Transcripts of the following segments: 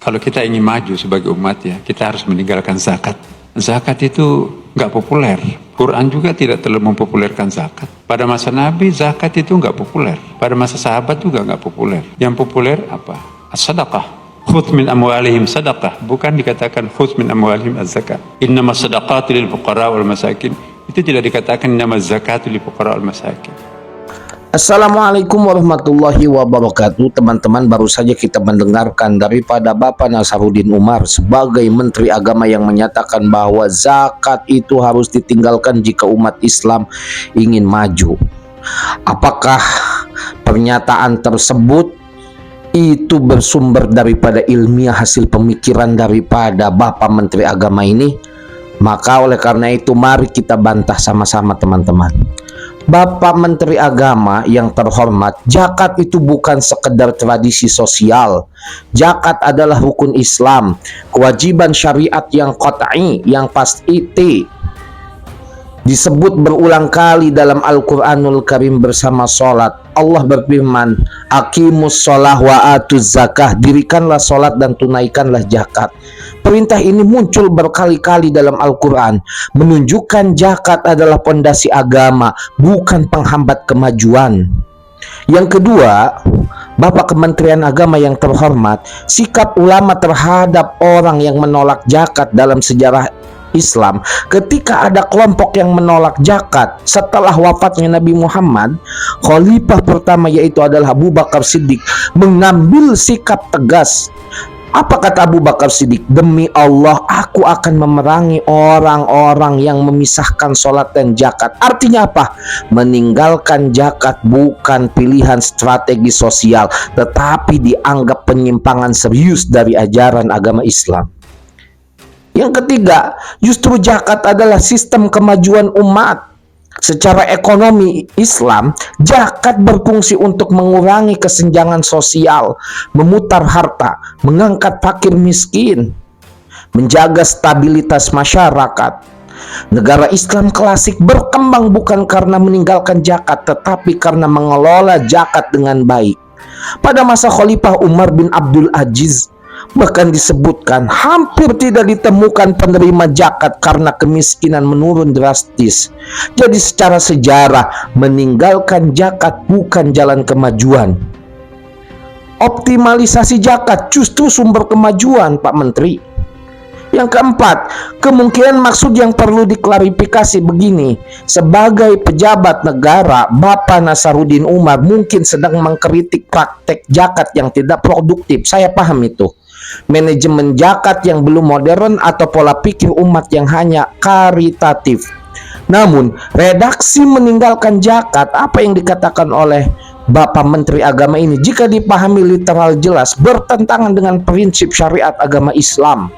Kalau kita ingin maju sebagai umat ya, kita harus meninggalkan zakat. Zakat itu nggak populer. Quran juga tidak terlalu mempopulerkan zakat. Pada masa Nabi, zakat itu nggak populer. Pada masa sahabat juga nggak populer. Yang populer apa? As-sadaqah. Khudz min amwalihim sadaqah. Bukan dikatakan khudz min amwalihim az-zakat. Innama sadaqatu lil fuqara wal masakin. Itu tidak dikatakan innama zakatu lil fuqara wal masakin. Assalamualaikum warahmatullahi wabarakatuh. Teman-teman, baru saja kita mendengarkan daripada Bapak Nasaruddin Umar sebagai Menteri Agama yang menyatakan bahwa zakat itu harus ditinggalkan jika umat Islam ingin maju. Apakah pernyataan tersebut itu bersumber daripada ilmiah hasil pemikiran daripada Bapak Menteri Agama ini? Maka oleh karena itu mari kita bantah sama-sama teman-teman. Bapak Menteri Agama yang terhormat, zakat itu bukan sekedar tradisi sosial. Zakat adalah rukun Islam, kewajiban syariat yang qat'i, yang pasti. Disebut berulang kali dalam Al-Quranul Karim bersama sholat. Allah berfirman, aqimus sholah wa atuz zakah, dirikanlah sholat dan tunaikanlah zakat. Perintah ini muncul berkali-kali dalam Al-Quran, menunjukkan zakat adalah pondasi agama, bukan penghambat kemajuan. Yang kedua, Bapak Kementerian Agama yang terhormat, sikap ulama terhadap orang yang menolak zakat dalam sejarah Islam, ketika ada kelompok yang menolak zakat setelah wafatnya Nabi Muhammad, khalifah pertama yaitu adalah Abu Bakar Siddiq mengambil sikap tegas. Apa kata Abu Bakar Siddiq? Demi Allah, aku akan memerangi orang-orang yang memisahkan sholat dan zakat. Artinya apa? Meninggalkan zakat bukan pilihan strategi sosial, tetapi dianggap penyimpangan serius dari ajaran agama Islam. Yang ketiga, justru zakat adalah sistem kemajuan umat. Secara ekonomi Islam, zakat berfungsi untuk mengurangi kesenjangan sosial, memutar harta, mengangkat fakir miskin, menjaga stabilitas masyarakat. Negara Islam klasik berkembang bukan karena meninggalkan zakat, tetapi karena mengelola zakat dengan baik. Pada masa Khalifah Umar bin Abdul Aziz, bahkan disebutkan hampir tidak ditemukan penerima zakat karena kemiskinan menurun drastis. Jadi secara sejarah, meninggalkan zakat bukan jalan kemajuan. Optimalisasi zakat justru sumber kemajuan, Pak Menteri. Yang keempat, kemungkinan maksud yang perlu diklarifikasi begini. Sebagai pejabat negara, Bapak Nasaruddin Umar mungkin sedang mengkritik praktek zakat yang tidak produktif. Saya paham itu. Manajemen zakat yang belum modern atau pola pikir umat yang hanya karitatif. Namun, redaksi meninggalkan zakat, apa yang dikatakan oleh Bapak Menteri Agama ini, jika dipahami literal jelas, bertentangan dengan prinsip syariat agama Islam.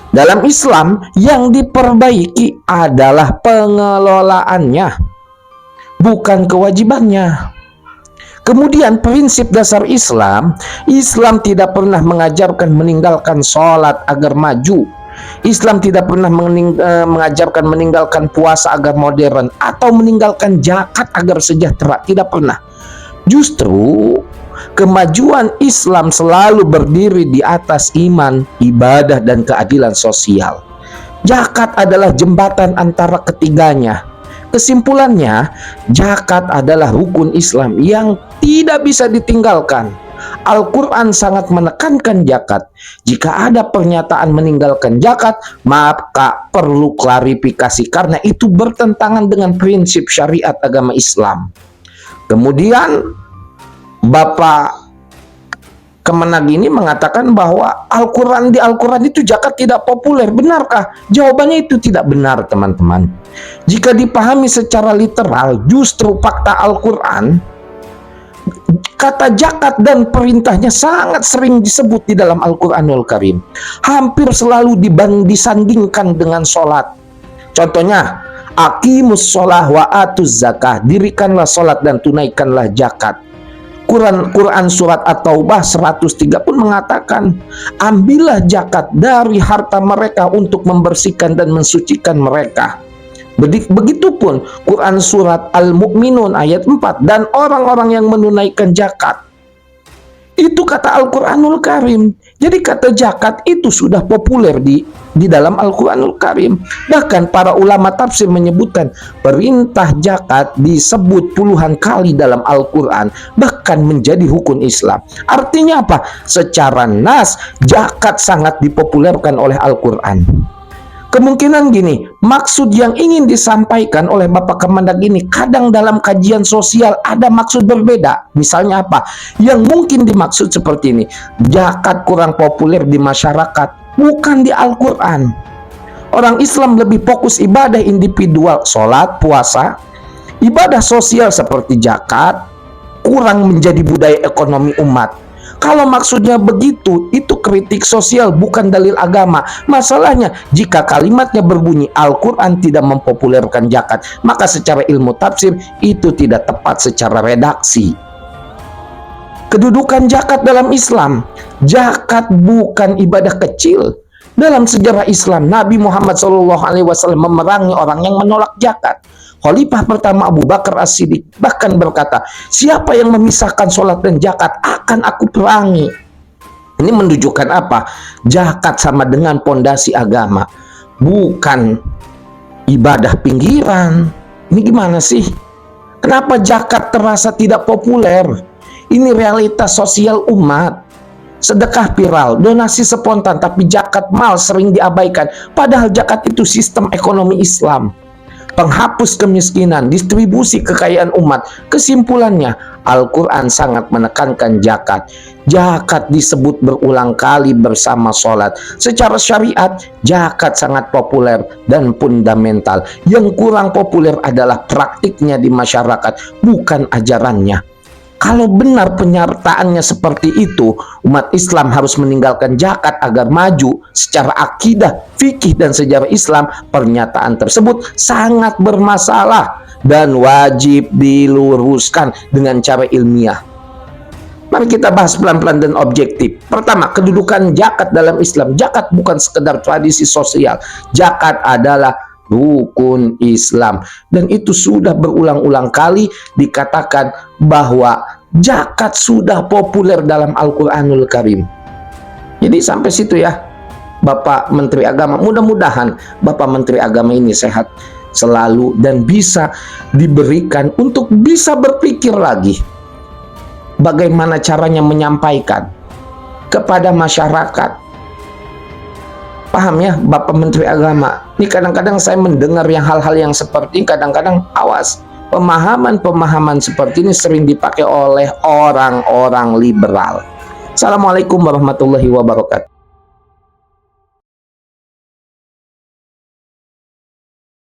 Dalam Islam, yang diperbaiki adalah pengelolaannya, bukan kewajibannya. Kemudian prinsip dasar Islam, Islam tidak pernah mengajarkan meninggalkan sholat agar maju. Islam tidak pernah mengajarkan meninggalkan puasa agar modern atau meninggalkan zakat agar sejahtera. Tidak pernah. Justru kemajuan Islam selalu berdiri di atas iman, ibadah, dan keadilan sosial. Zakat adalah jembatan antara ketiganya. Kesimpulannya, zakat adalah rukun Islam yang tidak bisa ditinggalkan. Al-Quran sangat menekankan zakat. Jika ada pernyataan meninggalkan zakat, maka perlu klarifikasi karena itu bertentangan dengan prinsip syariat agama Islam. Kemudian Bapak Kemenag ini mengatakan bahwa di Al-Quran itu zakat tidak populer. Benarkah? Jawabannya itu tidak benar, teman-teman. Jika dipahami secara literal, justru fakta Al-Quran, kata zakat dan perintahnya sangat sering disebut di dalam Al-Quranul Karim. Hampir selalu disandingkan dengan sholat. Contohnya, aqimus sholah wa atuz zakah, dirikanlah sholat dan tunaikanlah zakat. Quran surat At-Taubah 103 pun mengatakan, ambillah zakat dari harta mereka untuk membersihkan dan mensucikan mereka. Begitupun Quran surat Al-Mu'minun ayat 4, dan orang-orang yang menunaikan zakat. Itu kata Al-Quranul Karim. Jadi kata zakat itu sudah populer di dalam Al-Quranul Karim. Bahkan para ulama tafsir menyebutkan perintah zakat disebut puluhan kali dalam Al-Quran, bahkan menjadi hukum Islam. Artinya apa? Secara nas, zakat sangat dipopulerkan oleh Al-Quran. Kemungkinan gini, maksud yang ingin disampaikan oleh Bapak Kemendag ini kadang dalam kajian sosial ada maksud berbeda. Misalnya apa? Yang mungkin dimaksud seperti ini, zakat kurang populer di masyarakat, bukan di Al-Quran. Orang Islam lebih fokus ibadah individual, sholat, puasa, ibadah sosial seperti zakat, kurang menjadi budaya ekonomi umat. Kalau maksudnya begitu, itu kritik sosial, bukan dalil agama. Masalahnya, jika kalimatnya berbunyi Al-Quran tidak mempopulerkan zakat, maka secara ilmu tafsir itu tidak tepat secara redaksi. Kedudukan zakat dalam Islam, zakat bukan ibadah kecil. Dalam sejarah Islam, Nabi Muhammad SAW memerangi orang yang menolak zakat. Khalifah pertama Abu Bakar As-Siddiq bahkan berkata, siapa yang memisahkan sholat dan zakat akan aku perangi. Ini menunjukkan apa? Zakat sama dengan pondasi agama, bukan ibadah pinggiran. Ini gimana sih? Kenapa zakat terasa tidak populer? Ini realitas sosial umat. Sedekah viral, donasi spontan, tapi zakat mal sering diabaikan. Padahal zakat itu sistem ekonomi Islam, penghapus kemiskinan, distribusi kekayaan umat. Kesimpulannya, Al-Quran sangat menekankan zakat. Zakat disebut berulang kali bersama sholat. Secara syariat, zakat sangat populer dan fundamental. Yang kurang populer adalah praktiknya di masyarakat, bukan ajarannya. Kalau benar penyertaannya seperti itu, umat Islam harus meninggalkan zakat agar maju secara akidah, fikih, dan sejarah Islam. Pernyataan tersebut sangat bermasalah dan wajib diluruskan dengan cara ilmiah. Mari kita bahas pelan-pelan dan objektif. Pertama, kedudukan zakat dalam Islam. Zakat bukan sekedar tradisi sosial. Zakat adalah rukun Islam, dan itu sudah berulang-ulang kali dikatakan bahwa zakat sudah populer dalam Al-Quranul Karim. Jadi sampai situ ya Bapak Menteri Agama. Mudah-mudahan Bapak Menteri Agama ini sehat selalu dan bisa diberikan untuk bisa berpikir lagi bagaimana caranya menyampaikan kepada masyarakat. Paham ya Bapak Menteri Agama? Ini kadang-kadang saya mendengar yang hal-hal yang seperti ini, kadang-kadang awas. Pemahaman-pemahaman seperti ini sering dipakai oleh orang-orang liberal. Assalamualaikum warahmatullahi wabarakatuh.